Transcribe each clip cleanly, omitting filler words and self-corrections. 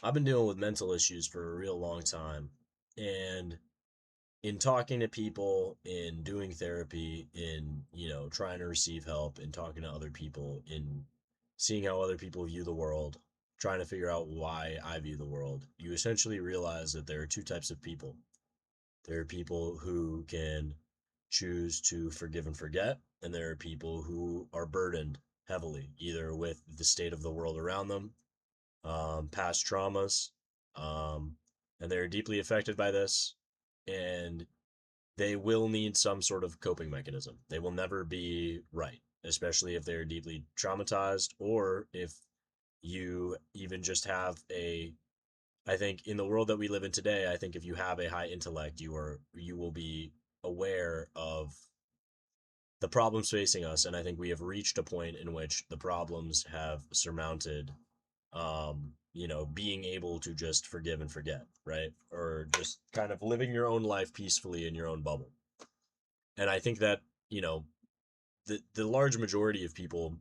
I've been dealing with mental issues for a real long time. And in talking to people, in doing therapy, in, trying to receive help, in talking to other people, in seeing how other people view the world, trying to figure out why I view the world, you essentially realize that there are two types of people. There are people who can choose to forgive and forget, and there are people who are burdened heavily, either with the state of the world around them, past traumas, um, and they're deeply affected by this, and they will need some sort of coping mechanism. They will never be right, especially if they're deeply traumatized, or if you even just have a I think in the world that we live in today, I think if you have a high intellect, you will be aware of the problems facing us, and I think we have reached a point in which the problems have surmounted being able to just forgive and forget, right? Or just kind of living your own life peacefully in your own bubble. And I think that, you know, the large majority of people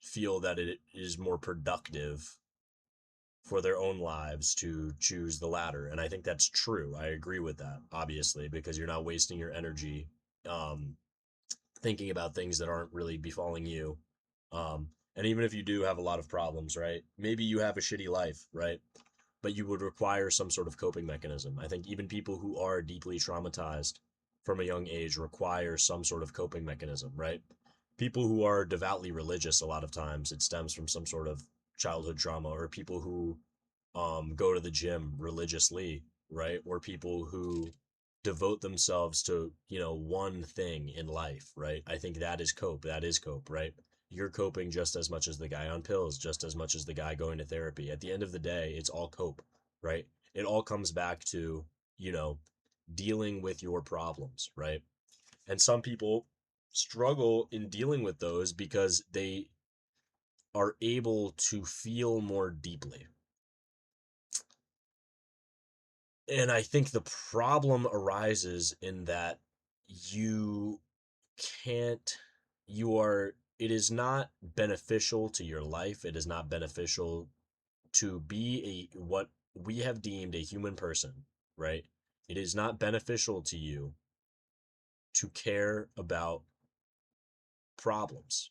feel that it is more productive for their own lives to choose the latter. And I think that's true. I agree with that, obviously, because you're not wasting your energy um, thinking about things that aren't really befalling you. And even if you do have a lot of problems, right? Maybe you have a shitty life, right? But you would require some sort of coping mechanism. I think even people who are deeply traumatized from a young age require some sort of coping mechanism, right? People who are devoutly religious, a lot of times it stems from some sort of childhood trauma, or people who go to the gym religiously, right? Or people who devote themselves to, one thing in life, right? I think that is cope. That is cope, right? You're coping just as much as the guy on pills, just as much as the guy going to therapy. At the end of the day, it's all cope, right? It all comes back to, you know, dealing with your problems, right? And some people struggle in dealing with those because they are able to feel more deeply. And I think the problem arises in that you can't, it is not beneficial to your life. It is not beneficial to be what we have deemed a human person, right? It is not beneficial to you to care about problems.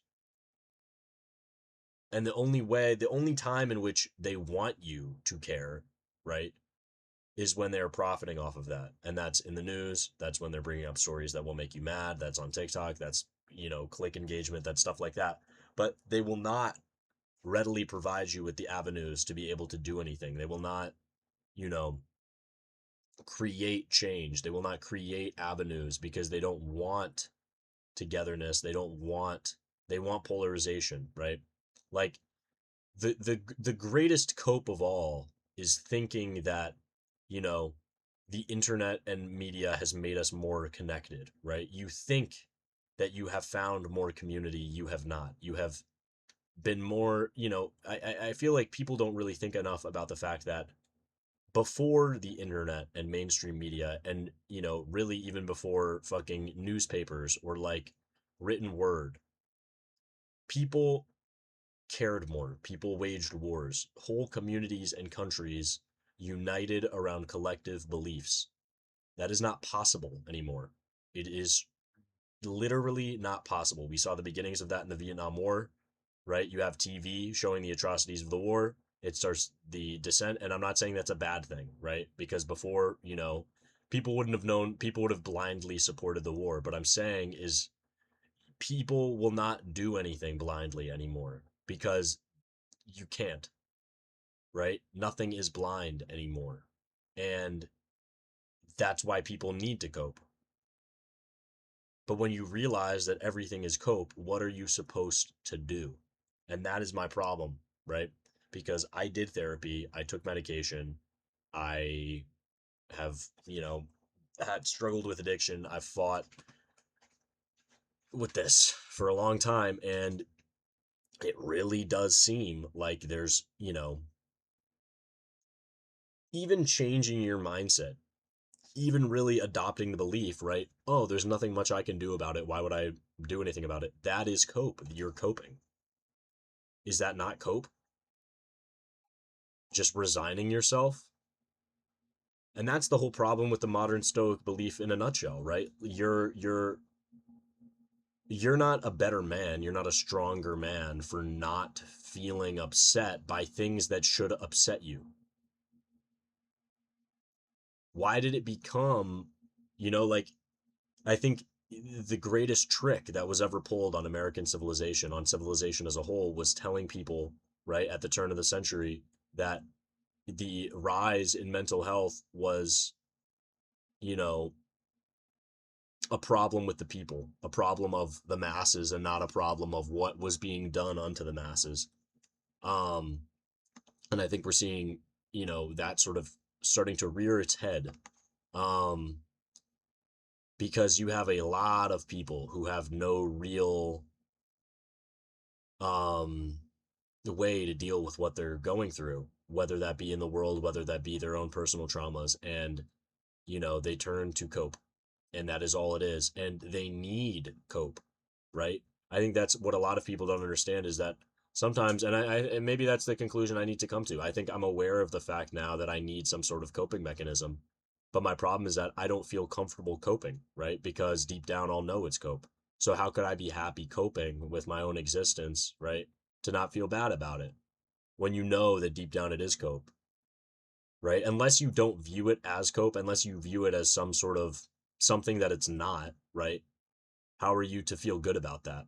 And the only time in which they want you to care, right, is when they're profiting off of that. And that's in the news. That's when they're bringing up stories that will make you mad. That's on TikTok. That's, click engagement. That's stuff like that. But they will not readily provide you with the avenues to be able to do anything. They will not, you know, create change. They will not create avenues because they don't want togetherness. They want polarization, right? Like the greatest cope of all is thinking that, you know, the internet and media has made us more connected, right? You think that you have found more community. You have not. You have been more, I feel like people don't really think enough about the fact that before the internet and mainstream media, and, really even before fucking newspapers or like written word, people cared more. People waged wars. Whole communities and countries united around collective beliefs. That is not possible anymore. It is literally not possible. We saw the beginnings of that in the Vietnam War, right? You have TV showing the atrocities of the war. It starts the descent, and I'm not saying that's a bad thing, right? Because before, people wouldn't have known, people would have blindly supported the war. But I'm saying is people will not do anything blindly anymore because you can't, right? Nothing is blind anymore. And that's why people need to cope. But when you realize that everything is cope, what are you supposed to do? And that is my problem, right? Because I did therapy, I took medication, I have, had struggled with addiction. I've fought with this for a long time, and it really does seem like there's, even changing your mindset, even really adopting the belief, right? Oh, there's nothing much I can do about it. Why would I do anything about it? That is cope. You're coping. Is that not cope? just resigning yourself. And that's the whole problem with the modern Stoic belief in a nutshell, right? You're not a better man, you're not a stronger man for not feeling upset by things that should upset you. Why did it become, like, I think the greatest trick that was ever pulled on American civilization, on civilization as a whole, was telling people, right, at the turn of the century, that the rise in mental health was, you know, a problem with the people, a problem of the masses, and not a problem of what was being done unto the masses. Um, and I think we're seeing, that sort of starting to rear its head. Um, because you have a lot of people who have no real um way to deal with what they're going through, whether that be in the world, whether that be their own personal traumas, and they turn to cope, and that is all it is, and they need cope, right? I think that's what a lot of people don't understand, is that sometimes, and maybe that's the conclusion I need to come to. I think I'm aware of the fact now that I need some sort of coping mechanism, but my problem is that I don't feel comfortable coping, right? Because deep down I'll know it's cope. So how could I be happy coping with my own existence, right? To not feel bad about it when you know that deep down it is cope, right? Unless you don't view it as cope, unless you view it as some sort of something that it's not, right? How are you to feel good about that?